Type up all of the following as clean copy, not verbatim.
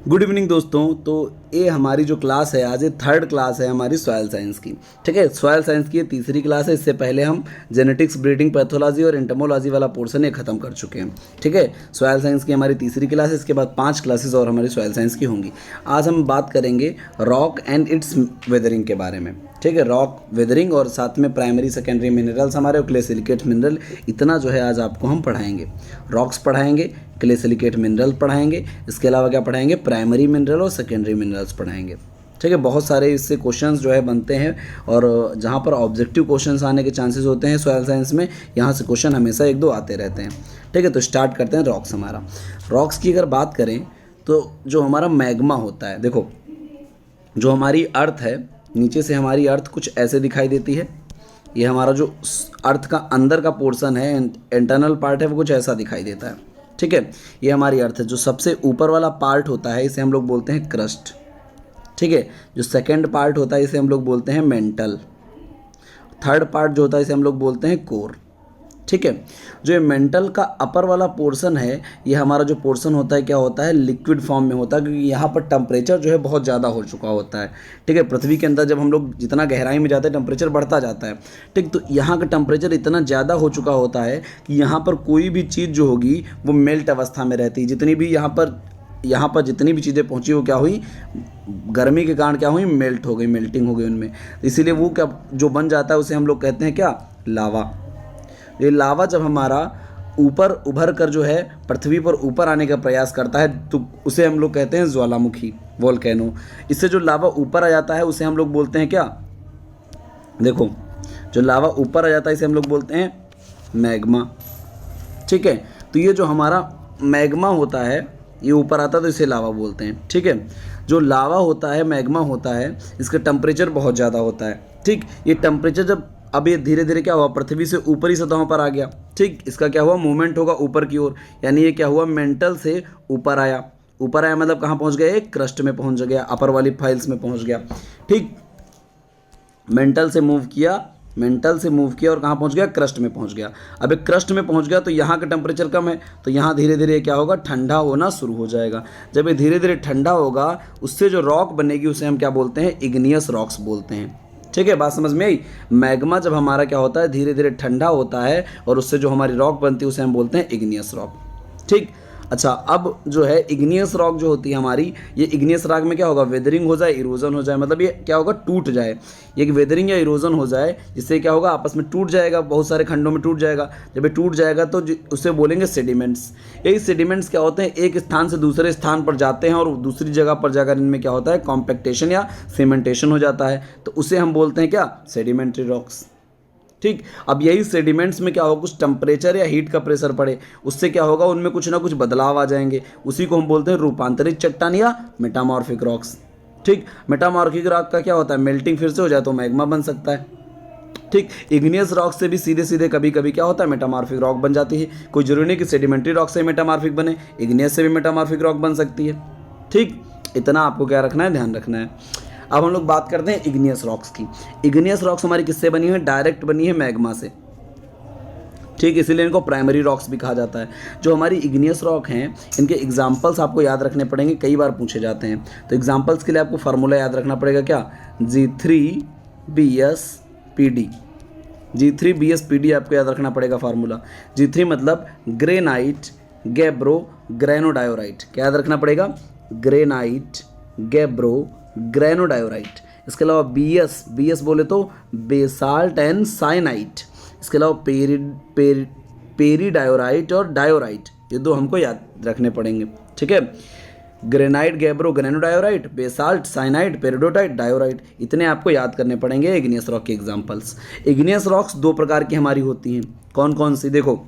Good evening दोस्तों। तो ये हमारी जो क्लास है आज, ये थर्ड क्लास है हमारी सॉयल साइंस की। ठीक है, सॉयल साइंस की ये तीसरी क्लास है। इससे पहले हम जेनेटिक्स, ब्रीडिंग, पैथोलॉजी और एंटोमोलॉजी वाला पोर्शन ये खत्म कर चुके हैं। ठीक है, सॉयल साइंस की हमारी तीसरी क्लास है। इसके बाद 5 क्लासेस और हमारी सॉयल साइंस की होंगी। आज हम बात करेंगे रॉक एंड इट्स वेदरिंग के बारे में। ठीक है, रॉक वेदरिंग और साथ में प्राइमरी सेकेंडरी मिनरल्स हमारे क्ले सिलिकेट मिनरल, इतना जो है आज आपको हम पढ़ाएंगे। रॉक्स पढ़ाएंगे, क्ले सिलिकेट मिनरल पढ़ाएंगे, इसके अलावा क्या पढ़ाएंगे, प्राइमरी मिनरल और सेकेंडरी मिनरल्स पढ़ाएंगे। ठीक है, बहुत सारे इससे क्वेश्चंस जो है बनते हैं और जहाँ पर ऑब्जेक्टिव क्वेश्चंस आने के चांसेस होते हैं सॉयल साइंस में, यहाँ से क्वेश्चन हमेशा 1-2 आते रहते हैं। ठीक है, तो स्टार्ट करते हैं रॉक्स। हमारा रॉक्स की अगर बात करें तो जो हमारा मैग्मा होता है, देखो जो हमारी अर्थ है, नीचे से हमारी अर्थ कुछ ऐसे दिखाई देती है। ये हमारा जो अर्थ का अंदर का पोर्शन है, इंटरनल पार्ट है, वो कुछ ऐसा दिखाई देता है। ठीक है, ये हमारी अर्थ है। जो सबसे ऊपर वाला पार्ट होता है इसे हम लोग बोलते हैं क्रस्ट। ठीक है, जो सेकंड पार्ट होता है इसे हम लोग बोलते हैं मेंटल। थर्ड पार्ट जो होता है इसे हम लोग बोलते हैं कोर। ठीक है, जो ये मेंटल का अपर वाला पोर्शन है, ये हमारा जो पोर्शन होता है क्या होता है, लिक्विड फॉर्म में होता है, क्योंकि यहाँ पर टेम्परेचर जो है बहुत ज़्यादा हो चुका होता है। ठीक है, पृथ्वी के अंदर जब हम लोग जितना गहराई में जाते हैं टेम्परेचर बढ़ता जाता है। ठीक, तो यहाँ का टेम्परेचर इतना ज़्यादा हो चुका होता है कि यहाँ पर कोई भी चीज़ जो होगी वो मेल्ट अवस्था में रहती है। जितनी भी यहाँ पर जितनी भी चीज़ें पहुँची वो क्या हुई, गर्मी के कारण क्या हुई, मेल्ट हो गई, मेल्टिंग हो गई उनमें। इसीलिए वो क्या जो बन जाता है उसे हम लोग कहते हैं क्या, लावा। ये लावा जब हमारा ऊपर उभर कर जो है पृथ्वी पर ऊपर आने का प्रयास करता है तो उसे हम लोग कहते हैं ज्वालामुखी, वोल्केनो। इससे जो लावा ऊपर आ जाता है उसे हम लोग बोलते हैं क्या, देखो जो लावा ऊपर आ जाता है इसे हम लोग बोलते हैं मैग्मा। ठीक है, तो ये जो हमारा मैग्मा होता है ये ऊपर आता है तो इसे लावा बोलते हैं। ठीक है, जो लावा होता है, मैग्मा होता है, इसका टेम्परेचर बहुत ज़्यादा होता है। ठीक, ये टेम्परेचर जब अब ये धीरे धीरे क्या हुआ, पृथ्वी से ऊपरी सतहों पर आ गया। ठीक, इसका क्या हुआ, मूवमेंट होगा ऊपर की ओर, यानी ये क्या हुआ, मेंटल से ऊपर आया। ऊपर आया मतलब कहाँ पहुँच गया, एक क्रस्ट में पहुँच गया, अपर वाली फाइल्स में पहुँच गया। ठीक, मेंटल से मूव किया, मेंटल से मूव किया और कहाँ पहुँच गया, क्रस्ट में पहुँच गया। अब एक क्रस्ट में पहुँच गया तो यहाँ का टेम्परेचर कम है, तो यहाँ धीरे धीरे क्या होगा, ठंडा होना शुरू हो जाएगा। जब ये धीरे धीरे ठंडा होगा उससे जो रॉक बनेगी उसे हम क्या बोलते हैं, इग्नियस रॉक्स बोलते हैं। ठीक है, बात समझ में आई। मैग्मा जब हमारा क्या होता है, धीरे धीरे ठंडा होता है और उससे जो हमारी रॉक बनती है उसे हम बोलते हैं इग्नियस रॉक। ठीक, अच्छा, अब जो है इग्नियस रॉक जो होती है हमारी, ये इग्नियस रॉक में क्या होगा, वेदरिंग हो जाए, इरोजन हो जाए, मतलब ये क्या होगा, टूट जाए। ये वेदरिंग या इरोजन हो जाए जिससे क्या होगा, आपस में टूट जाएगा, बहुत सारे खंडों में टूट जाएगा। जब ये टूट जाएगा तो उसे बोलेंगे सेडिमेंट्स। यही सेडिमेंट्स क्या होते हैं, एक स्थान से दूसरे स्थान पर जाते हैं और दूसरी जगह पर जाकर इनमें क्या होता है, कॉम्पैक्टेशन या सीमेंटेशन हो जाता है, तो उसे हम बोलते हैं क्या, सेडिमेंट्री रॉक्स। ठीक, अब यही सेडिमेंट्स में क्या होगा, कुछ टेम्परेचर या हीट का प्रेशर पड़े, उससे क्या होगा, उनमें कुछ ना कुछ बदलाव आ जाएंगे। उसी को हम बोलते हैं रूपांतरित चट्टान या मेटामॉर्फिक रॉक्स। ठीक, मेटामॉर्फिक रॉक का क्या होता है, मेल्टिंग फिर से हो जाए तो मैग्मा बन सकता है। ठीक, इग्नियस रॉक से भी सीधे सीधे कभी कभी क्या होता है, मेटामॉर्फिक रॉक बन जाती है। कोई जरूरी नहीं कि सेडिमेंट्री रॉक से मेटामॉर्फिक बने, इग्नियस से भी मेटामॉर्फिक रॉक बन सकती है। ठीक, इतना आपको क्या रखना है, ध्यान रखना है। अब हम लोग बात करते हैं इग्नियस रॉक्स की। इग्नियस रॉक्स हमारी किससे बनी है, डायरेक्ट बनी है मैग्मा से। ठीक, इसीलिए इनको प्राइमरी रॉक्स भी कहा जाता है। जो हमारी इग्नियस रॉक हैं इनके एग्जाम्पल्स आपको याद रखने पड़ेंगे, कई बार पूछे जाते हैं। तो एग्जाम्पल्स के लिए आपको फार्मूला याद रखना पड़ेगा क्या, G3BsPd। G3BsPd आपको याद रखना पड़ेगा फार्मूला। G3 मतलब ग्रेनाइट, गैब्रो, ग्रेनोडायोराइट। क्या याद रखना पड़ेगा, ग्रेनाइट, गैब्रो, ग्रेनोडायोराइट। इसके अलावा BS बोले तो बेसाल्ट एंड साइनाइट। इसके अलावा पेरीडायोराइट और डायोराइट, ये दो हमको याद रखने पड़ेंगे। ठीक है, granite, gabbro, granodiorite, basalt, syenite, peridotite, diorite, इतने आपको याद करने पड़ेंगे इग्नियस रॉक के एग्जांपल्स। इग्नियस रॉक्स 2 प्रकार की हमारी होती हैं। कौन कौन सी, देखो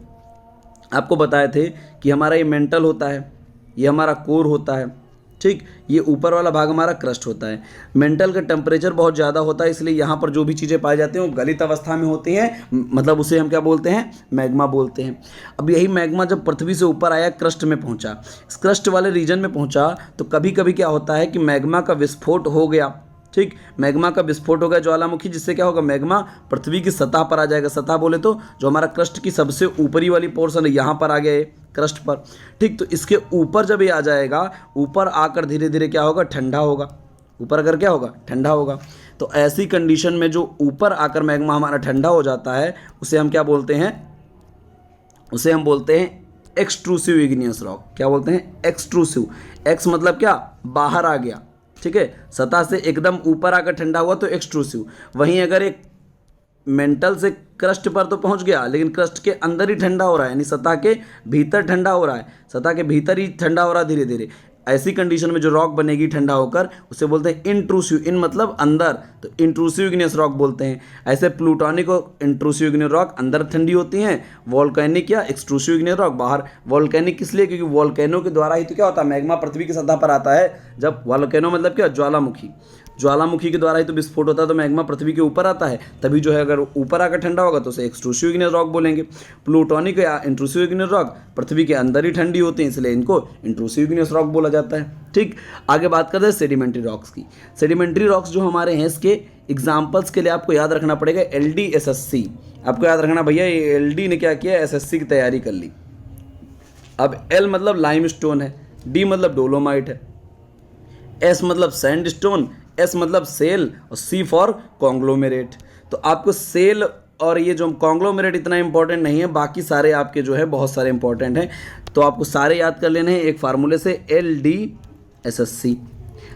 आपको बताए थे कि हमारा ये मेंटल होता है, ये हमारा कोर होता है। ठीक, ये ऊपर वाला भाग हमारा क्रस्ट होता है। मेंटल का टेम्परेचर बहुत ज़्यादा होता है, इसलिए यहाँ पर जो भी चीज़ें पाई जाती हैं वो गलित अवस्था में होती हैं, मतलब उसे हम क्या बोलते हैं, मैग्मा बोलते हैं। अब यही मैग्मा जब पृथ्वी से ऊपर आया, क्रस्ट में पहुँचा, इस क्रस्ट वाले रीजन में पहुँचा, तो कभी कभी क्या होता है कि मैग्मा का विस्फोट हो गया। ठीक, मैग्मा का विस्फोट होगा ज्वालामुखी, जिससे क्या होगा, मैग्मा पृथ्वी की सतह पर आ जाएगा। सतह बोले तो जो हमारा क्रस्ट की सबसे ऊपरी वाली पोर्शन है यहाँ पर आ गया ये क्रस्ट पर। ठीक, तो इसके ऊपर जब ये आ जाएगा, ऊपर आकर धीरे धीरे क्या होगा, ठंडा होगा। ऊपर अगर क्या होगा, ठंडा होगा। तो ऐसी कंडीशन में जो ऊपर आकर मैग्मा हमारा ठंडा हो जाता है, उसे हम क्या बोलते हैं, उसे हम बोलते हैं एक्सट्रूसिव इग्नियस रॉक। क्या बोलते हैं, एक्सट्रूसिव। एक्स मतलब क्या, बाहर आ गया। ठीक है, सतह से एकदम ऊपर आकर ठंडा हुआ तो एक्सट्रूसिव। वहीं अगर एक मेंटल से क्रस्ट पर तो पहुंच गया, लेकिन क्रस्ट के अंदर ही ठंडा हो रहा है, यानी सतह के भीतर ठंडा हो रहा है, सतह के भीतर ही ठंडा हो रहा है धीरे धीरे, ऐसी कंडीशन में जो रॉक बनेगी ठंडा होकर, उसे बोलते हैं इंट्रूसिव। इन मतलब अंदर, तो इंट्रूसिव इग्नियस रॉक बोलते हैं। ऐसे प्लूटोनिक और इंट्रूसिव इग्नियस रॉक अंदर ठंडी होती हैं, वोल्केनिक या एक्सट्रूसिव इग्नियस रॉक बाहर। वोल्केनिक किस लिए, क्योंकि वोल्केनो के द्वारा ही तो क्या होता है, मैग्मा पृथ्वी की सतह पर आता है। जब वोल्केनो मतलब क्या, ज्वालामुखी, ज्वालामुखी के द्वारा ही तो विस्फोट होता है, तो मैग्मा पृथ्वी के ऊपर आता है, तभी जो है अगर ऊपर आकर ठंडा होगा तो उसे एक्सट्रूसिव इग्नियस रॉक बोलेंगे। प्लूटोनिक या इंट्रूसिव इग्नियस रॉक पृथ्वी के अंदर ही ठंडी होती हैं, इसलिए इनको इंट्रूसिव इग्नियस रॉक बोला जाता है। ठीक, आगे बात करते हैं सेडिमेंट्री रॉक्स की। सेडिमेंट्री रॉक्स जो हमारे हैं, इसके एग्जाम्पल्स के लिए आपको याद रखना पड़ेगा LD SSC। आपको याद रखना भैया, ये LD ने क्या किया, SSC की तैयारी कर ली। अब L मतलब लाइम स्टोन है, D मतलब डोलोमाइट है, S मतलब सैंड स्टोन, S मतलब सेल, और C फॉर कॉन्ग्लोमेरेट। तो आपको सेल और ये जो कॉन्ग्लोमेरेट इतना इंपॉर्टेंट नहीं है, बाकी सारे आपके जो है बहुत सारे इंपॉर्टेंट हैं, तो आपको सारे याद कर लेने हैं एक फार्मूले से, LD SSC,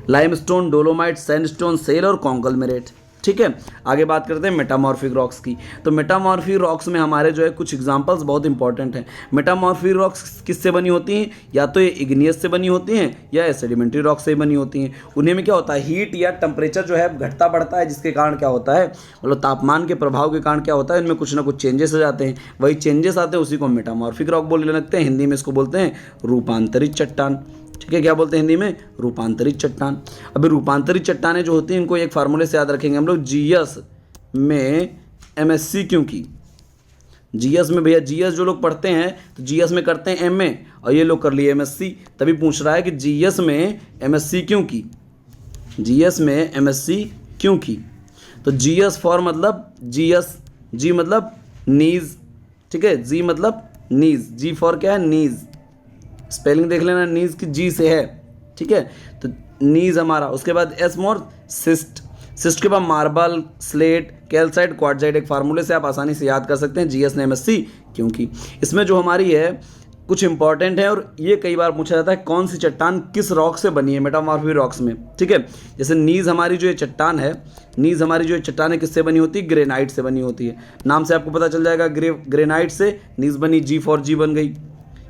limestone, dolomite, sandstone, shale और कॉन्ग्लोमेरेट। ठीक है, आगे बात करते हैं मेटामॉर्फिक रॉक्स की। तो मेटामॉर्फिक रॉक्स में हमारे जो है कुछ एग्जांपल्स बहुत इंपॉर्टेंट हैं। मेटामॉर्फिक रॉक्स किससे बनी होती हैं, या तो ये इग्नियस से बनी होती हैं या सेडिमेंट्री रॉक से बनी होती हैं। उन्हीं में क्या होता है, हीट या टेम्परेचर जो है घटता बढ़ता है, जिसके कारण क्या होता है, मतलब तापमान के प्रभाव के कारण क्या होता है, इनमें कुछ ना कुछ चेंजेस हो जाते हैं। वही चेंजेस आते हैं, उसी को मेटामॉर्फिक रॉक बोलने लगते हैं। हिंदी में इसको बोलते हैं रूपांतरित चट्टान। ठीक है, क्या बोलते हैं हिंदी में, रूपांतरित चट्टान। अभी रूपांतरित चट्टानें जो होती हैं, इनको एक फार्मूले से याद रखेंगे हम लोग, GS में MSc क्यों की। GS में भैया, GS जो लोग पढ़ते हैं तो GS में करते हैं MA, और ये लोग कर लिए MSc। तभी पूछ रहा है कि GS में MSc क्यों की, GS में MSc क्यों की। तो GS फॉर मतलब GS, G मतलब नीज। ठीक है, G मतलब नीज, G फॉर क्या है, नीज। स्पेलिंग देख लेना, नीज की G से है। ठीक है, तो नीज हमारा। उसके बाद S मोर सिस्ट, सिस्ट के बाद मार्बल, स्लेट, कैल्साइट, क्वार्टजाइट। एक फार्मूले से आप आसानी से याद कर सकते हैं GS ने MSc क्योंकि। इसमें जो हमारी है कुछ इंपॉर्टेंट है, और ये कई बार पूछा जाता है कौन सी चट्टान किस रॉक से बनी है मेटामॉर्फिक रॉक्स में। ठीक है, जैसे नीज हमारी जो ये चट्टान है, नीज हमारी जो चट्टान है किससे बनी होती है, ग्रेनाइट से बनी होती है। नाम से आपको पता चल जाएगा, ग्रेनाइट से नीज बनी, G फॉर G बन गई।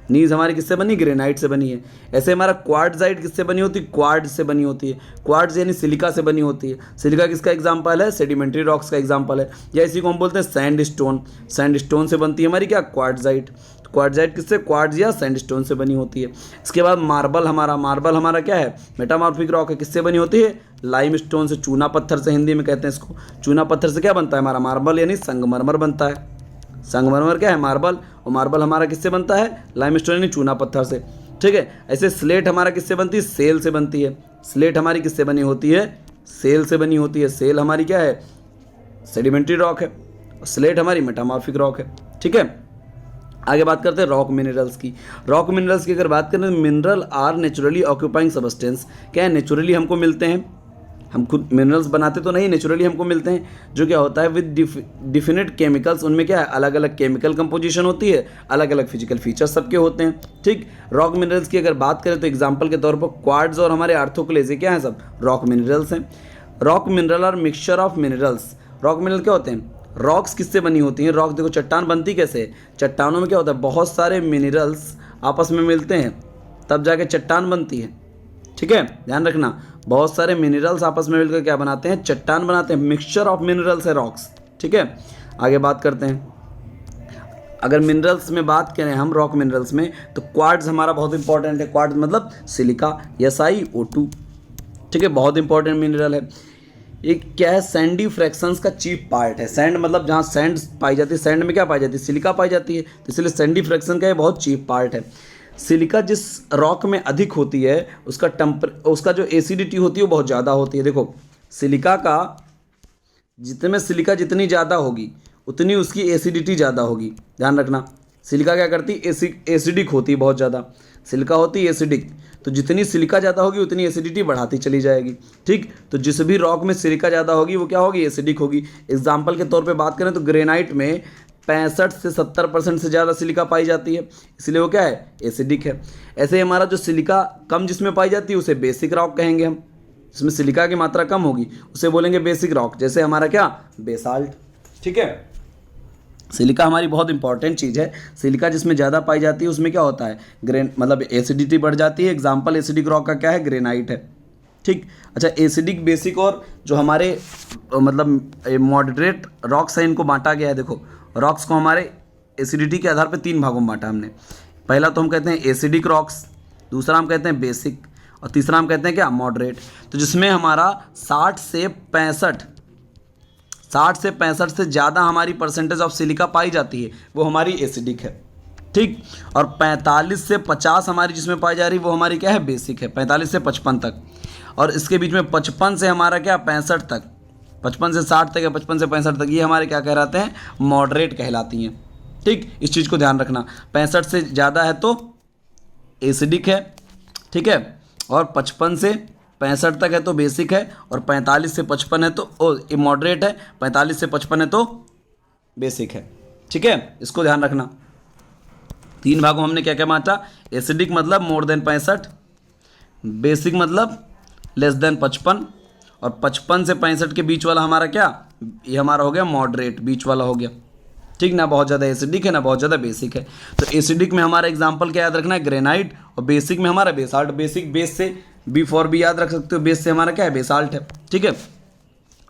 नीज हमारी किससे बनी, ग्रेनाइट से बनी है। ऐसे हमारा क्वार्टजाइट किससे बनी होती है, क्वार्ट्ज से बनी होती है। क्वार्ट्ज यानी सिलिका से बनी होती है। सिलिका किसका एग्जांपल है, सेडिमेंट्री रॉक्स का एग्जांपल है। या इसी को हम बोलते हैं सैंडस्टोन, सैंडस्टोन से बनती है हमारी क्या, क्वार्टजाइट। क्वार्टजाइट किससे, क्वार्ट्ज या सैंडस्टोन से बनी होती है। इसके बाद मार्बल हमारा क्या है, मेटामॉर्फिक रॉक है, किससे बनी होती है, लाइमस्टोन से, चूना पत्थर से, हिंदी में कहते हैं इसको। चूना पत्थर से क्या बनता है हमारा, मार्बल यानी संगमरमर बनता है। संगमरमर क्या है, मार्बल, और मार्बल हमारा किससे बनता है, लाइमस्टोन यानी चूना पत्थर से। ठीक है, ऐसे स्लेट हमारा किससे बनती है, सेल से बनती है। स्लेट हमारी किससे बनी होती है, सेल से बनी होती है। सेल हमारी क्या है, सेडिमेंट्री रॉक है, और स्लेट हमारी मेटामॉर्फिक रॉक है। ठीक है, आगे बात करते हैं रॉक मिनरल्स की। रॉक मिनरल्स की अगर बात करें तो mineral are naturally occupying substance. क्या है, नेचुरली हमको मिलते हैं, हम खुद मिनरल्स बनाते तो नहीं, नेचुरली हमको मिलते हैं। जो क्या होता है, विद डिफिनिट केमिकल्स, उनमें क्या है, अलग अलग केमिकल कंपोजिशन होती है, अलग अलग फिजिकल फीचर्स सबके होते हैं। ठीक, रॉक मिनरल्स की अगर बात करें तो एग्जांपल के तौर पर क्वार्ट्ज और हमारे आर्थोक्लेज क्या है, सब रॉक मिनरल्स हैं। रॉक मिनरल और mixture of minerals. Rock mineral क्या होते हैं, रॉक्स किससे बनी होती हैं, रॉक देखो चट्टान बनती कैसे है, चट्टानों में क्या होता है, बहुत सारे मिनरल्स आपस में मिलते हैं तब जाके चट्टान बनती है। ठीक है, ध्यान रखना, बहुत सारे मिनरल्स आपस में मिलकर क्या बनाते हैं, चट्टान बनाते हैं। मिक्सचर ऑफ मिनरल्स है रॉक्स। ठीक है, आगे बात करते हैं। अगर मिनरल्स में बात करें हम, रॉक मिनरल्स में, तो क्वार्ट्ज हमारा बहुत इंपॉर्टेंट है। क्वार्ट्ज मतलब सिलिका, SiO2। ठीक है, बहुत इंपॉर्टेंट मिनरल है। एक क्या है, सैंडी फ्रैक्शंस का चीफ पार्ट है। सैंड मतलब जहाँ सैंड पाई जाती है, सैंड में क्या पाई जाती है, सिलिका पाई जाती है, तो इसलिए सैंडी फ्रैक्शन का ये बहुत चीफ पार्ट है। सिलिका जिस रॉक में अधिक होती है, उसका जो एसिडिटी होती है वो बहुत ज़्यादा होती है। देखो सिलिका का जितने सिलिका जितनी ज़्यादा होगी उतनी उसकी एसिडिटी ज़्यादा होगी। ध्यान रखना, सिलिका क्या करती है, एसिडिक होती है बहुत ज़्यादा। सिलिका होती है एसिडिक, तो जितनी सिलिका ज़्यादा होगी उतनी एसिडिटी बढ़ाती चली जाएगी। ठीक, तो जिस भी रॉक में सिलिका ज़्यादा होगी वो क्या होगी, एसिडिक होगी। एग्जाम्पल के तौर पे बात करें तो ग्रेनाइट में 65 से 70% से ज़्यादा सिलिका पाई जाती है, इसलिए वो क्या है, एसिडिक है। ऐसे ही हमारा जो सिलिका कम जिसमें पाई जाती है उसे बेसिक रॉक कहेंगे हम। जिसमें सिलिका की मात्रा कम होगी उसे बोलेंगे बेसिक रॉक, जैसे हमारा क्या, बेसाल्ट। ठीक है, सिलिका हमारी बहुत इंपॉर्टेंट चीज़ है। सिलिका जिसमें ज़्यादा पाई जाती है उसमें क्या होता है, मतलब एसिडिटी बढ़ जाती है। एग्जाम्पल एसिडिक रॉक का क्या है, ग्रेनाइट है। ठीक, अच्छा, एसिडिक, बेसिक और जो हमारे मतलब मॉडरेट रॉक्स हैं इनको बांटा गया है। देखो, रॉक्स को हमारे एसिडिटी के आधार पर 3 भागों में बांटा हमने। पहला तो हम कहते हैं एसिडिक रॉक्स, दूसरा हम कहते हैं बेसिक, और तीसरा हम कहते हैं क्या, मॉडरेट। तो जिसमें हमारा 60 से 65 से ज़्यादा हमारी परसेंटेज ऑफ सिलिका पाई जाती है वो हमारी एसिडिक है। ठीक, और 45 से 50 हमारी जिसमें पाई जा रही है वो हमारी क्या है, बेसिक है, 45 से 55 तक। और इसके बीच में 55 से हमारा क्या, 65 तक, 55 से 60 तक या 55 से 65 तक, ये हमारे क्या कहलाते हैं, मॉडरेट कहलाती हैं। ठीक, इस चीज़ को ध्यान रखना, 65 से ज़्यादा है तो एसिडिक है, ठीक है, और 55 से 65 तक है तो बेसिक है, और 45 से 55 है तो मॉडरेट है, 45 से 55 है तो बेसिक है। ठीक है, इसको ध्यान रखना। 3 भागों हमने क्या क्या बांटा, एसिडिक मतलब मोर देन 65, बेसिक मतलब लेस देन 55, और 55 से 65 के बीच वाला हमारा क्या, ये हमारा हो गया मॉडरेट, बीच वाला हो गया। ठीक, ना बहुत ज़्यादा एसिडिक है ना बहुत ज़्यादा बेसिक है। तो एसिडिक में हमारा एग्जांपल क्या याद रखना है, ग्रेनाइट, और बेसिक में हमारा बेसाल्ट। बेसिक बेस से B4B याद रख सकते हो, बेस से हमारा क्या है, बेसाल्ट है। ठीक है,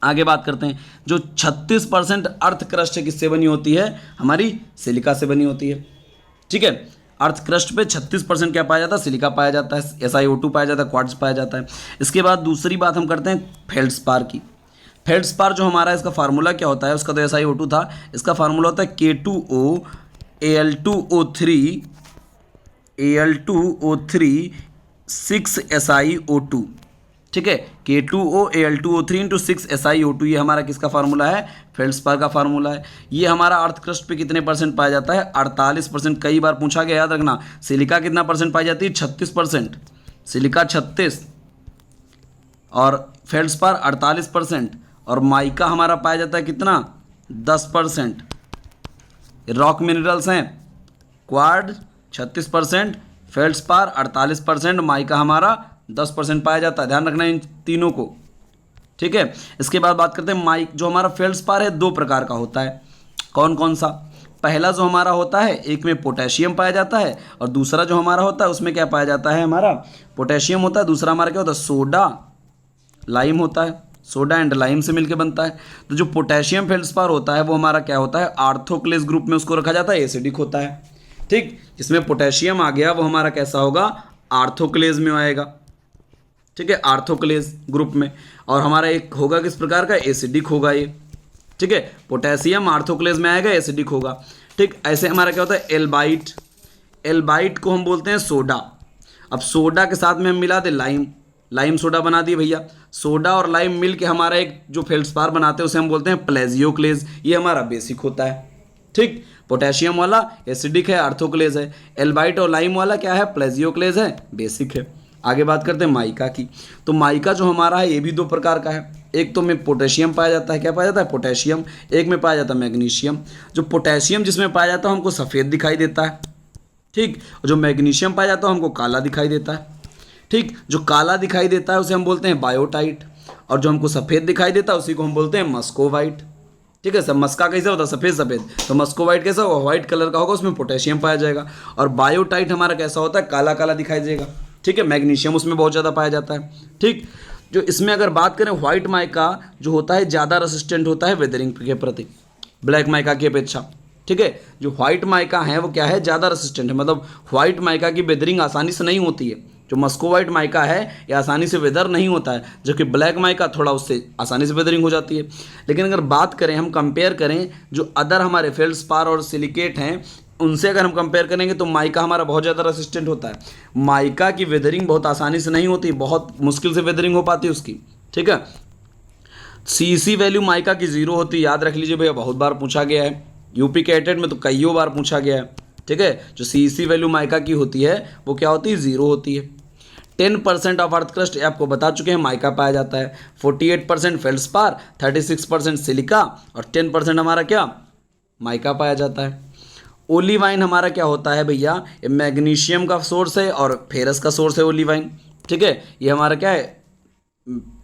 आगे बात करते हैं। जो 36% अर्थ क्रस्ट है किससे बनी होती है, हमारी सिलिका से बनी होती है। ठीक है, अर्थ क्रस्ट पे 36% क्या पाया जाता है, सिलिका पाया जाता है, SiO2 पाया जाता है, क्वार्ट्ज पाया जाता है। इसके बाद दूसरी बात हम करते हैं फेल्डस्पार की। फेल्डस्पार जो हमारा, इसका फार्मूला क्या होता है, उसका तो SiO2 था, इसका फार्मूला होता है K2O Al2O3 6 SiO2। ठीक है, K2O Al2O3 इंटू 6 SiO2, ये हमारा किसका फार्मूला है, फेल्डस्पार का फार्मूला है। ये हमारा अर्थ क्रस्ट पे कितने परसेंट पाया जाता है, 48%। कई बार पूछा गया, याद रखना। सिलिका कितना परसेंट पाई जाती है, 36%, सिलिका 36, और फेल्डस्पार 48%, और माइका हमारा पाया जाता है कितना, 10%। रॉक मिनरल्स हैं, क्वार्ट्ज 36%, फेल्डस्पार 48%, माइका हमारा 10% पाया जाता है। ध्यान रखना इन तीनों को। ठीक है, इसके बाद बात करते हैं जो हमारा फेल्डस्पार है 2 प्रकार का होता है। कौन कौन सा, पहला जो हमारा होता है, एक में पोटेशियम पाया जाता है, और दूसरा जो हमारा होता है उसमें क्या पाया जाता है, हमारा पोटेशियम होता है, दूसरा हमारा क्या होता है, सोडा लाइम होता है, सोडा एंड लाइम से मिलकर बनता है। तो जो पोटेशियम फेल्डस्पार होता है वो हमारा क्या होता है, आर्थोक्लेस ग्रुप में उसको रखा जाता है, एसिडिक होता है। ठीक, इसमें पोटेशियम आ गया वो हमारा कैसा होगा, आर्थोक्लेस में आएगा। ठीक है, आर्थोक्लेस ग्रुप में। और हमारा एक होगा किस प्रकार का, एसिडिक होगा ये। ठीक है, पोटेशियम आर्थोक्लेस में आएगा, एसिडिक होगा। ठीक, ऐसे हमारा क्या होता है, एल्बाइट। एल्बाइट को हम बोलते हैं सोडा। अब सोडा के साथ में हम मिला दे लाइम, लाइम सोडा बना दिए भैया। सोडा और लाइम मिल के हमारा एक जो फेल्डस्पार बनाते हैं उसे हम बोलते हैं प्लेजियोक्लेस, ये हमारा बेसिक होता है। ठीक, पोटेशियम वाला एसिडिक है, आर्थोक्लेस है। एल्बाइट और लाइम वाला क्या है, प्लेजियोक्लेस है, बेसिक है। आगे बात करते हैं माइका की। तो माइका जो हमारा है ये भी 2 प्रकार का है। एक तो में पोटेशियम पाया जाता है, क्या पाया जाता है, पोटेशियम। एक में पाया जाता है मैग्नीशियम। जो पोटेशियम जिसमें पाया जाता है हमको सफ़ेद दिखाई देता है। ठीक, और जो मैग्नीशियम पाया जाता है हमको काला दिखाई देता है। ठीक, जो काला दिखाई देता है उसे हम बोलते हैं बायोटाइट, और जो हमको सफ़ेद दिखाई देता है उसी को हम बोलते हैं मस्कोवाइट। ठीक है, सब मस्का कैसा होता है, सफ़ेद सफ़ेद, तो मस्कोवाइट कैसा होगा, व्हाइट कलर का होगा, उसमें पोटेशियम पाया जाएगा। और बायोटाइट हमारा कैसा होता है, काला काला दिखाई देगा। ठीक है, मैग्नीशियम उसमें बहुत ज़्यादा पाया जाता है। ठीक, जो इसमें अगर बात करें व्हाइट माइका जो होता है ज़्यादा रेसिस्टेंट होता है वेदरिंग के प्रति, ब्लैक माइका की अपेक्षा। ठीक है, जो व्हाइट माइका है वो क्या है, ज़्यादा रेसिस्टेंट है, मतलब व्हाइट माइका की वेदरिंग आसानी से नहीं होती है। जो मस्कोवाइट माइका है ये आसानी से वेदर नहीं होता है, जबकि ब्लैक माइका थोड़ा उससे आसानी से वेदरिंग हो जाती है। लेकिन अगर बात करें, हम कंपेयर करें जो अदर हमारे फेल्डस्पार और सिलिकेट हैं उनसे अगर हम कंपेयर करेंगे तो माइका हमारा बहुत ज़्यादा रेसिस्टेंट होता है। माइका की वेदरिंग बहुत आसानी से नहीं होती, बहुत मुश्किल से वेदरिंग हो पाती है उसकी। ठीक है, CEC वैल्यू माइका की 0 होती है, याद रख लीजिए भैया, बहुत बार पूछा गया है यूपी कैटेट में, तो कईयों बार पूछा गया है। ठीक है, जो CEC वैल्यू माइका की होती है वो क्या होती है, 0 होती है। 10% ऑफ अर्थ क्रस्ट आपको बता चुके हैं माइका पाया जाता है, 48% फेल्डस्पार, 36% सिलिका और 10% हमारा क्या माइका पाया जाता है। ओलिवाइन हमारा क्या होता है भैया, ये मैग्नीशियम का सोर्स है और फेरस का सोर्स है ओलिवाइन। ठीक है, ये हमारा क्या है,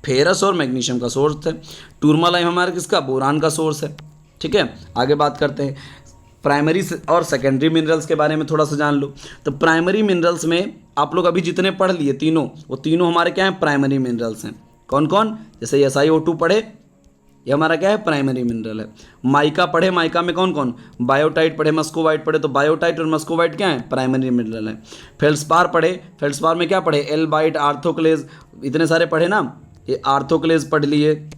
फेरस और मैग्नीशियम का सोर्स है। टूरमालाइम हमारा किसका, बोरान का सोर्स है। ठीक है, आगे बात करते हैं प्राइमरी और सेकेंडरी मिनरल्स के बारे में थोड़ा सा जान लो। तो प्राइमरी मिनरल्स में आप लोग अभी जितने पढ़ लिए तीनों, वो तीनों हमारे क्या हैं, प्राइमरी मिनरल्स हैं। कौन कौन, जैसे SiO2 पढ़े, ये हमारा क्या है, प्राइमरी मिनरल है। माइका पढ़े, माइका में कौन कौन, बायोटाइट पढ़े, मस्कोवाइट पढ़े, तो बायोटाइट और मस्कोवाइट क्या है, प्राइमरी मिनरल है। फेल्डस्पार पढ़े, फेल्डस्पार में क्या पढ़े, एल्बाइट, आर्थोक्लेज, इतने सारे पढ़े ना, ये आर्थोक्लेज पढ़ लिए,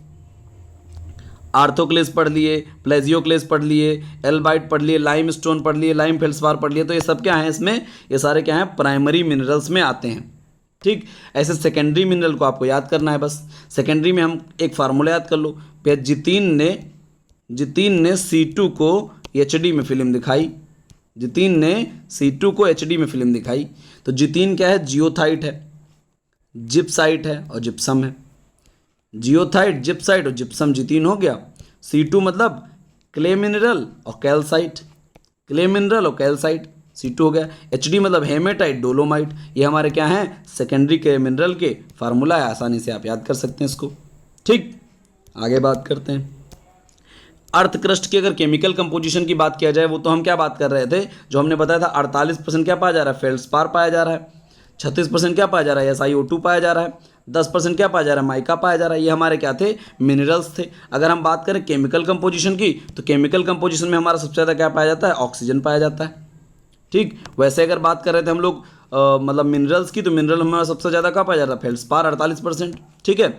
आर्थोक्लेज पढ़ लिए, प्लेजियोक्लेज पढ़ लिए, एल्बाइट पढ़ लिए, लाइम स्टोन पढ़ लिए, लाइम फेल्डस्पार पढ़ लिए। तो ये सब क्या है इसमें, ये सारे क्या हैं, प्राइमरी मिनरल्स में आते हैं। ठीक, ऐसे सेकेंडरी मिनरल को आपको याद करना है बस। सेकेंडरी में हम एक फार्मूला याद कर लो, जितीन ने C2 को HD में फिल्म दिखाई, जितीन ने C2 को HD में फिल्म दिखाई। तो जितीन क्या है, जियोथाइट है, जिप्साइट है और जिप्सम है। जियोथाइट, जिप्साइट और जिप्सम, जितीन हो गया। C2 मतलब क्ले मिनरल और कैल्साइट, क्ले मिनरल और कैल्साइट, C2 हो गया। HD मतलब हेमेटाइट, डोलोमाइट। ये हमारे क्या हैं, सेकेंडरी के मिनरल के फार्मूला है, आसानी से आप याद कर सकते हैं इसको। ठीक, आगे बात करते हैं अर्थ क्रस्ट की। अगर केमिकल कंपोजिशन की बात किया जाए, वो तो हम क्या बात कर रहे थे, जो हमने बताया था 48% क्या पाया जा रहा है, फेल्डस्पार पाया जा रहा है, 36% क्या पाया जा रहा है, SiO2 पाया जा रहा है, 10% क्या पाया जा रहा है, माइका पाया जा रहा है। ये हमारे क्या थे, मिनरल्स थे। अगर हम बात करें केमिकल कंपोजिशन की, तो केमिकल कंपोजिशन में हमारा सबसे ज़्यादा क्या पाया जाता है, ऑक्सीजन पाया जाता है। ठीक, वैसे अगर बात कर रहे थे हम लोग मतलब मिनरल्स की, तो मिनरल हमारा सबसे ज़्यादा क्या पाया जाता है, फेल्डस्पार 48%। ठीक है,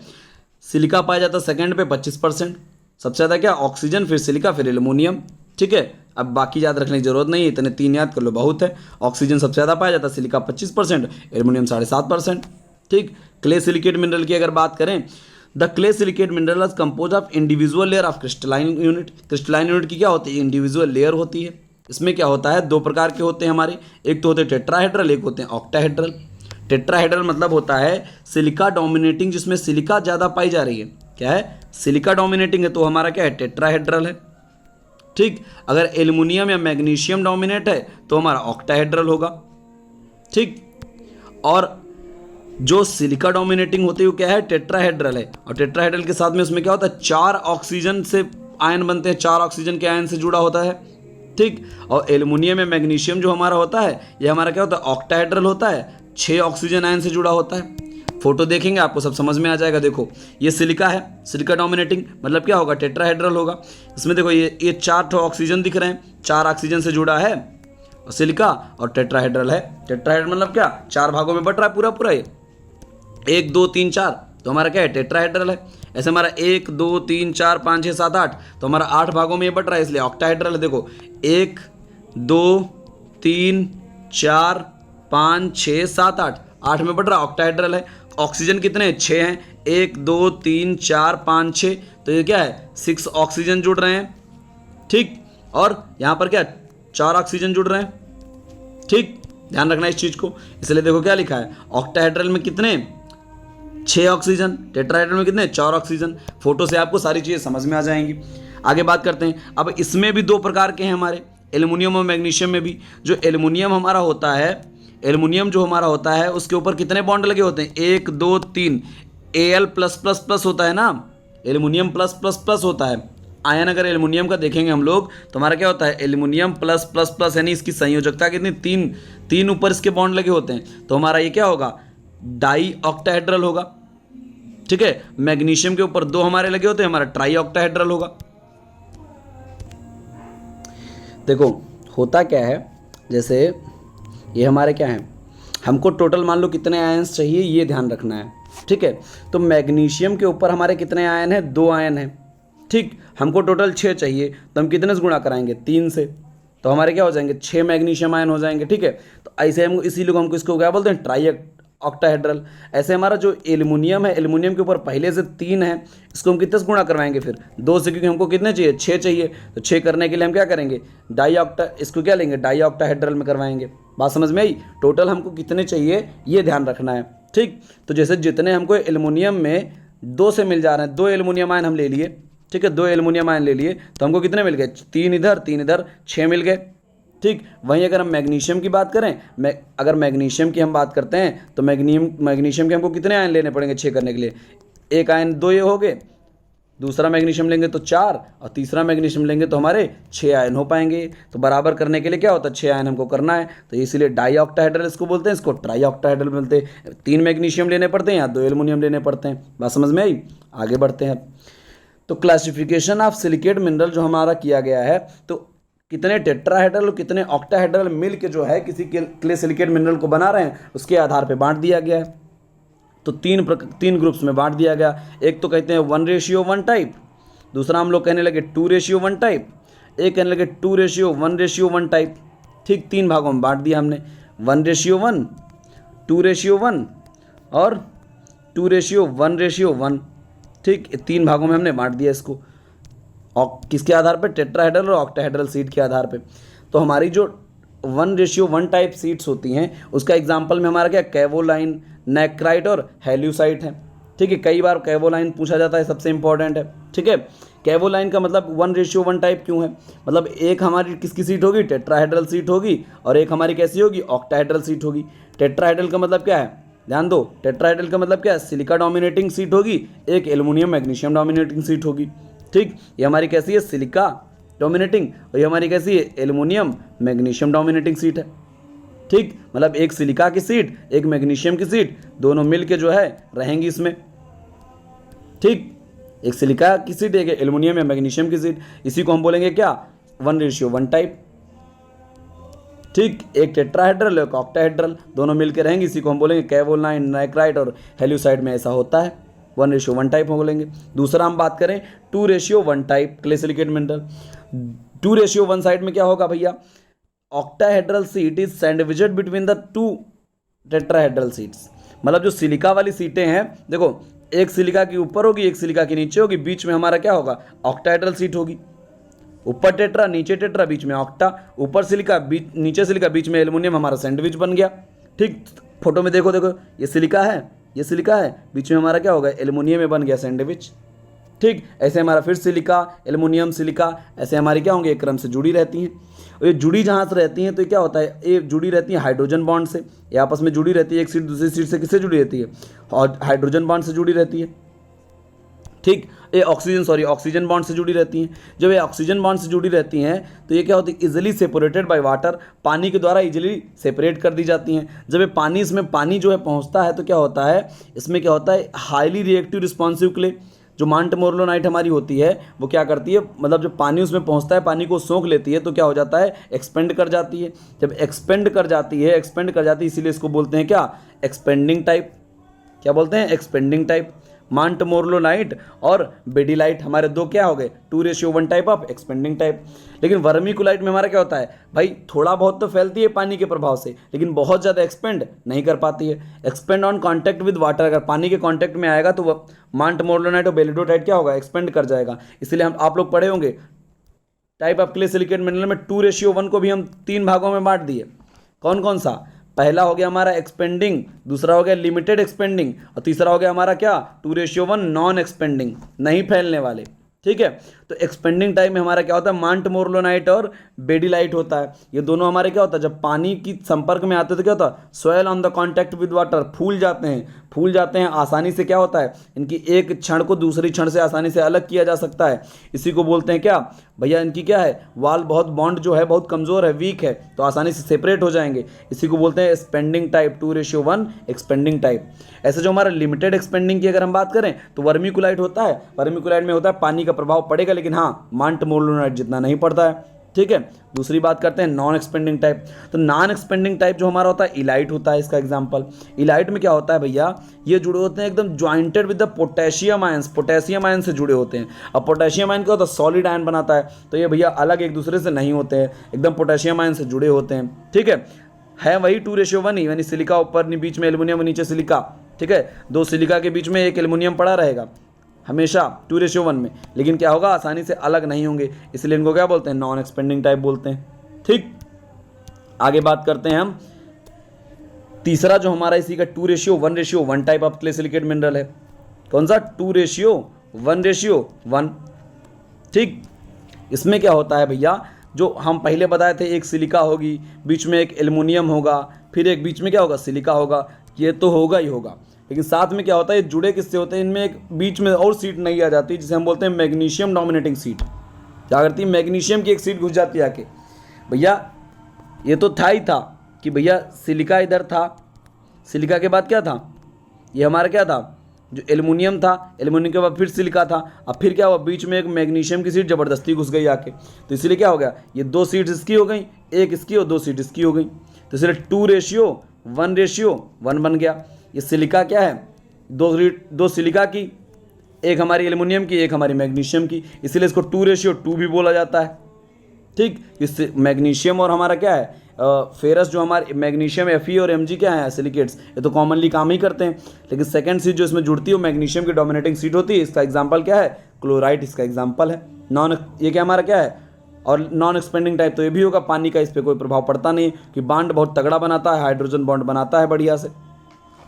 सिलिका पाया जाता है सेकंड पे 25%। सबसे ज़्यादा क्या, ऑक्सीजन, फिर सिलिका, फिर एल्युमिनियम। ठीक है, अब बाकी याद रखने की जरूरत नहीं है, इतने 3 याद कर लो बहुत है। ऑक्सीजन सबसे ज़्यादा पाया जाता है, सिलिका 25%, एल्युमिनियम 7.5%। ठीक, क्ले सिलिकेट मिनरल की अगर बात करें, the clay silicate mineral is compose of individual layer of crystalline unit. Crystalline unit की क्या होती है, इंडिविजुअल लेयर होती है। इसमें क्या होता है, 2 प्रकार के होते हैं हमारे, एक तो होते हैं टेट्राहेड्रल, एक होते हैं ऑक्टाहेड्रल। टेट्राहेड्रल मतलब होता है सिलिका डोमिनेटिंग, जिसमें सिलिका ज़्यादा पाई जा रही है। क्या है, सिलिका डोमिनेटिंग है, तो हमारा क्या है, टेट्राहेड्रल है। ठीक, अगर एल्युमिनियम या मैग्नीशियम डोमिनेट है तो हमारा ऑक्टाहेड्रल होगा। ठीक, और जो सिलिका डोमिनेटिंग होती है वो क्या है, टेट्राहेड्रल है। और टेट्राहेड्रल के साथ में उसमें क्या होता है, 4 ऑक्सीजन से आयन बनते हैं, 4 ऑक्सीजन के आयन से जुड़ा होता है। ठीक, और एल्युमिनियम या मैग्नीशियम जो हमारा होता है, ये हमारा क्या होता है, ऑक्टाहेड्रल होता है, 6 ऑक्सीजन आयन से जुड़ा होता है। फोटो देखेंगे आपको सब समझ में आ जाएगा। देखो ये सिलिका है, सिलिका डोमिनेटिंग मतलब क्या होगा, टेट्राहेड्रल होगा। इसमें देखो ये 4 ऑक्सीजन दिख रहे हैं, 4 ऑक्सीजन से जुड़ा है और सिलिका, और टेट्राहेड्रल है। टेट्राहेड्रल मतलब क्या, 4 भागों में बट रहा है पूरा पूरा, ये 1 2 3 4, तो हमारा क्या है, टेट्राहेड्रल है। ऐसे हमारा 1 2 3 4 5 6 7 8, तो हमारा 8 भागों में ये बट रहा है, इसलिए ऑक्टाहेड्रल है। देखो 1 2 3 4 5 6 7 8, 8 में बट रहा, ऑक्टाहेड्रल है। ऑक्सीजन कितने, 6 हैं, 1 2 3 4 5 6, तो ये क्या है, 6 ऑक्सीजन जुड़ रहे हैं। ठीक, और यहाँ पर क्या, 4 ऑक्सीजन जुड़ रहे हैं। ठीक, ध्यान रखना इस चीज को। इसलिए देखो क्या लिखा है, ऑक्टाहेड्रल में कितने, 6 ऑक्सीजन, टेट्राहेड्रल में कितने, 4 ऑक्सीजन। फोटो से आपको सारी चीजें समझ में आ जाएंगी। आगे बात करते हैं, अब इसमें भी 2 प्रकार के हैं हमारे, एल्युमिनियम और मैग्नीशियम में भी। जो एल्युमिनियम हमारा होता है, एल्युमिनियम जो हमारा होता है उसके ऊपर कितने बॉन्ड लगे होते हैं, 1 2 3, Al+++ होता है ना, एल्युमिनियम +++ होता है। आयन अगर एल्युमिनियम का देखेंगे हम लोग, तो हमारा क्या होता है, एल्युमिनियम +++, यानी इसकी संयोजकता कितनी, 3 ऊपर इसके बॉन्ड लगे होते हैं, तो हमारा ये क्या होगा, डाई ऑक्टाहेड्रल होगा। ठीक है, मैग्नीशियम के ऊपर 2 हमारे लगे होते हैं, हमारा ट्राई ऑक्टाहेड्रल होगा। देखो होता क्या है, जैसे ये हमारे क्या है, हमको टोटल मान लो कितने आयन्स चाहिए, ये ध्यान रखना है। ठीक है, तो मैग्नीशियम के ऊपर हमारे कितने आयन हैं, 2 आयन हैं। ठीक, हमको टोटल 6 चाहिए, तो हम कितने से गुणा कराएंगे, 3 से, तो हमारे क्या हो जाएंगे, 6 मैग्नीशियम आयन हो जाएंगे। ठीक है, तो ऐसे हम इसीलिए हमको इसको क्या बोलते हैं, ट्राई ऑक्टाहेड्रल। ऐसे हमारा जो एल्युमिनियम है, एल्युमिनियम के ऊपर पहले से 3 है, इसको हम कितने से गुणा करवाएंगे फिर 2 से, क्योंकि हमको कितने चाहिए 6 चाहिए। तो 6 करने के लिए हम क्या करेंगे इसको क्या लेंगे डाई ऑक्टाहेड्रल में करवाएंगे। बात समझ में आई। टोटल हमको कितने चाहिए ये ध्यान रखना है, ठीक। तो जैसे जितने हमको एल्युमिनियम में 2 से मिल जा रहे हैं, 2 एल्युमिनियम आयन हम ले लिए, ठीक है, 2 एल्युमिनियम आयन ले लिए, तो हमको कितने मिल गए 3 इधर 6 मिल गए, ठीक। वहीं अगर हम मैग्नीशियम की बात करें, अगर मैग्नीशियम की हम बात करते हैं तो मैग्नीशियम के हमको कितने आयन लेने पड़ेंगे 6 करने के लिए, एक आयन 2 ये हो गए, दूसरा मैग्नीशियम लेंगे तो 4, और तीसरा मैग्नीशियम लेंगे तो हमारे 6 आयन हो पाएंगे। तो बराबर करने के लिए क्या होता है 6 आयन हमको करना है, तो इसीलिए डाई ऑक्टाहेड्रल इसको बोलते हैं, इसको ट्राई ऑक्टाहेड्रल बोलते हैं। 3 मैग्नीशियम लेने पड़ते हैं या 2 एल्युमिनियम लेने पड़ते हैं। बात समझ में आई। आगे बढ़ते हैं। तो क्लासिफिकेशन ऑफ सिलिकेट मिनरल जो हमारा किया गया है, तो कितने टेट्राहेड्रल और कितने ऑक्टाहेड्रल मिल के जो है किसी क्ले सिलिकेट मिनरल को बना रहे हैं उसके आधार पे बांट दिया गया है। तो 3 ग्रुप्स में बांट दिया गया। एक तो कहते हैं 1:1 टाइप, दूसरा हम लोग कहने लगे 2:1 टाइप, एक कहने लगे 2:1:1 टाइप, ठीक। 3 भागों में बांट दिया हमने, 1:1, 2:1 और 2:1:1, ठीक। 3 भागों में हमने बांट दिया इसको। और किसके आधार पे टेट्राहेड्रल और ऑक्टाहेड्रल सीट के आधार पे। तो हमारी जो 1:1 टाइप सीट्स होती हैं उसका एग्जाम्पल में हमारा क्या कैवोलाइन, नेक्राइट और हेल्यूसाइट है, ठीक है। कई बार कैवोलाइन पूछा जाता है, सबसे इंपॉर्टेंट है, ठीक है। कैवोलाइन का मतलब 1:1 टाइप क्यों है, मतलब एक हमारी किसकी सीट होगी टेट्राहेड्रल सीट होगी और एक हमारी कैसी होगी ऑक्टाहेड्रल सीट होगी। टेट्राहेड्रल का मतलब क्या है, ध्यान दो, टेट्राहेड्रल का मतलब क्या है सिलिका डोमिनेटिंग सीट होगी, एक एल्युमिनियम मैग्नीशियम डोमिनेटिंग सीट होगी, ठीक। ये हमारी कैसी है सिलिका डोमिनेटिंग और ये हमारी कैसी है एल्युमिनियम मैग्नीशियम डोमिनेटिंग सीट है, ठीक। मतलब एक सिलिका की सीट एक मैग्नीशियम की सीट दोनों मिलके जो है रहेंगी इसमें, ठीक। एक सिलिका की सीट एक एल्युमिनियम या मैग्नीशियम की सीट, इसी को हम बोलेंगे क्या 1:1 टाइप, ठीक। एक टेट्राहेड्रल एक ऑक्टाहेड्रल दोनों मिलकर रहेंगे, इसी को हम बोलेंगे कैवोलाइन, नाइक्राइट और हेल्यूसाइड में ऐसा होता है 1:1 टाइप बोलेंगे। दूसरा हम बात करें 2:1 type clay silicate mineral. 2:1 side में क्या होगा भैया, octahedral sheet is sandwiched between the 2 tetrahedral sheets. मतलब जो सिलिका वाली सीटें हैं, देखो एक सिलिका की ऊपर होगी एक सिलिका की नीचे होगी, बीच में हमारा क्या होगा ऑक्टाहेड्रल सीट होगी। ऊपर टेट्रा नीचे टेट्रा बीच में ऑक्टा, ऊपर सिलिका नीचे सिलिका बीच में एल्युमिनियम, हमारा सैंडविच बन गया, ठीक। फोटो में देखो देखो ये सिलिका है ये सिलिका है, बीच में हमारा क्या होगा एल्युमिनियम में बन गया सैंडविच, ठीक। ऐसे हमारा फिर सिलिका एल्युमिनियम सिलिका ऐसे हमारी क्या होंगे एक क्रम से जुड़ी रहती हैं। और ये जुड़ी जहाँ से रहती हैं तो क्या होता है ये जुड़ी रहती है हाइड्रोजन बॉन्ड से, ये आपस में जुड़ी रहती है, एक सीट दूसरी सीट से किससे जुड़ी रहती है और हाइड्रोजन बॉन्ड से जुड़ी रहती है, ठीक। ये ऑक्सीजन बॉन्ड से जुड़ी रहती हैं। जब ये ऑक्सीजन बॉन्ड से जुड़ी रहती हैं तो ये क्या होती है इजिली सेपरेटेड बाय वाटर, पानी के द्वारा इजिली सेपरेट कर दी जाती हैं। जब ये पानी इसमें पानी जो है पहुंचता है तो क्या होता है इसमें क्या होता है हाईली रिएक्टिव रिस्पॉन्सिव क्ले, जो मांटमोरलोनाइट हमारी होती है वो क्या करती है, मतलब जब पानी उसमें पहुंचता है पानी को सोख लेती है तो क्या हो जाता है एक्सपेंड कर जाती है। जब एक्सपेंड कर जाती है इसीलिए इसको बोलते हैं क्या एक्सपेंडिंग टाइप। क्या बोलते हैं एक्सपेंडिंग टाइप। मांटमोरलोनाइट और बेडिलाइट हमारे दो क्या हो गए 2:1 टाइप ऑफ एक्सपेंडिंग टाइप। लेकिन वर्मिकुलाइट में हमारा क्या होता है भाई थोड़ा बहुत तो फैलती है पानी के प्रभाव से लेकिन बहुत ज़्यादा एक्सपेंड नहीं कर पाती है। Expand on contact with water, अगर पानी के कांटेक्ट में आएगा तो वह मांटमोरलोनाइट और बेलिडोटाइट क्या होगा एक्सपेंड कर जाएगा। इसलिए हम आप लोग पढ़े होंगे type of clay silicate mineral में 2:1 को भी हम 3 भागों में बांट दिए। कौन कौन सा, पहला हो गया हमारा एक्सपेंडिंग, दूसरा हो गया लिमिटेड एक्सपेंडिंग और तीसरा हो गया हमारा क्या 2:1 नॉन एक्सपेंडिंग, नहीं फैलने वाले, ठीक है। तो एक्सपेंडिंग टाइप में हमारा क्या होता है मांटमोरलोनाइट और बेडिलाइट होता है। ये दोनों हमारे क्या होता है जब पानी की संपर्क में आते तो क्या होता है soil on the contact with water, फूल जाते हैं आसानी से। क्या होता है इनकी एक क्षण को दूसरी क्षण से आसानी से अलग किया जा सकता है। इसी को बोलते हैं क्या भैया, इनकी क्या है वाल बहुत बॉन्ड जो है बहुत कमज़ोर है, वीक है, तो आसानी से सेपरेट हो जाएंगे। इसी को बोलते हैं एक्सपेंडिंग टाइप 2:1 एक्सपेंडिंग टाइप। ऐसे जो हमारा लिमिटेड एक्सपेंडिंग की अगर हम बात करें तो वर्मिकुलाइट होता है, वर्मिकुलाइट में होता है पानी का प्रभाव पड़ेगा लेकिन हाँ मांटमोरलोनाइट जितना नहीं पड़ता है, ठीक है। दूसरी बात करते हैं नॉन एक्सपेंडिंग टाइप। तो नॉन एक्सपेंडिंग टाइप जो हमारा होता है इलाइट होता है। इसका एग्जांपल इलाइट में क्या होता है भैया, ये जुड़े होते हैं एकदम jointed with the potassium ions, potassium ion से जुड़े होते हैं। अब पोटेशियम आयन क्या होता है सॉलिड आयन बनाता है, तो ये भैया अलग एक दूसरे से नहीं होते हैं, एकदम पोटेशियम आयन से जुड़े होते हैं, ठीक है। है वही 2:1 ही, यानी सिलिका ऊपर बीच में एल्युमिनियम नीचे सिलिका, ठीक है। दो सिलिका के बीच में एक एल्युमिनियम पड़ा रहेगा हमेशा 2:1 में, लेकिन क्या होगा, आसानी से अलग नहीं होंगे, इसलिए इनको क्या बोलते हैं, नॉन एक्सपेंडिंग टाइप बोलते हैं। ठीक, आगे बात करते हैं हम तीसरा जो हमारा इसी का 2:1 type of clay silicate mineral है। कौन सा, 2:1। ठीक, इसमें क्या होता है भैया, जो हम पहले बताए थे, एक सिलिका होगी, बीच में एक एल्युमिनियम होगा, फिर एक बीच में क्या होगा, सिलिका होगा, ये तो होगा ही होगा, लेकिन साथ में क्या होता है, ये जुड़े किससे होते हैं, इनमें एक बीच में और सीट नहीं आ जाती, जिसे हम बोलते हैं मैग्नीशियम डोमिनेटिंग सीट। क्या करती है, मैग्नीशियम की एक सीट घुस जाती है आके। भैया ये तो था ही था कि भैया सिलिका इधर था, सिलिका के बाद क्या था, ये हमारा क्या था, जो एल्युमिनियम था, एल्युमिनियम के बाद फिर सिलिका था, अब फिर क्या हुआ, बीच में एक मैग्नीशियम की सीट ज़बरदस्ती घुस गई आके, तो इसलिए क्या हो गया, ये 2 सीट्स इसकी हो गई, एक इसकी और 2 सीट इसकी हो गई, तो इसलिए 2:1 बन गया। ये सिलिका क्या है, दो सिलिका की, एक हमारी एल्युमिनियम की, एक हमारी मैग्नीशियम की, इसलिए इसको 2:2 भी बोला जाता है। ठीक, इससे मैग्नीशियम और हमारा क्या है, फेरस, जो हमारे मैग्नीशियम Fe और Mg क्या है, सिलिकेट्स, ये तो कॉमनली काम ही करते हैं, लेकिन सेकंड सीट जो इसमें जुड़ती है वो मैग्नीशियम की डोमिनेटिंग सीट होती है। इसका एग्जांपल क्या है, क्लोराइड इसका एग्जांपल है। ये क्या हमारा क्या है, और नॉन एक्सपेंडिंग टाइप तो ये भी होगा, पानी का इस पर कोई प्रभाव पड़ता नहीं कि बॉन्ड बहुत तगड़ा बनाता है, हाइड्रोजन बॉन्ड बनाता है बढ़िया से।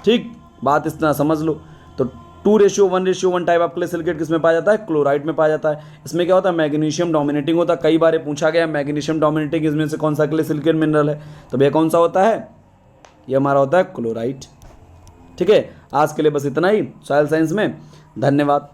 ठीक, बात इस तरह समझ लो। तो 2:1 टाइप ऑफ क्ले सिलिकेट किस में पाया जाता है, क्लोराइड में पाया जाता है। इसमें क्या होता है, मैग्नीशियम डोमिनेटिंग होता है, कई बार पूछा गया मैग्नीशियम डोमिनेटिंग इसमें से कौन सा क्ले सिलिकेट मिनरल है, तो भैया कौन सा होता है, ये हमारा होता है क्लोराइड। ठीक है, आज के लिए बस इतना ही सॉइल साइंस में, धन्यवाद।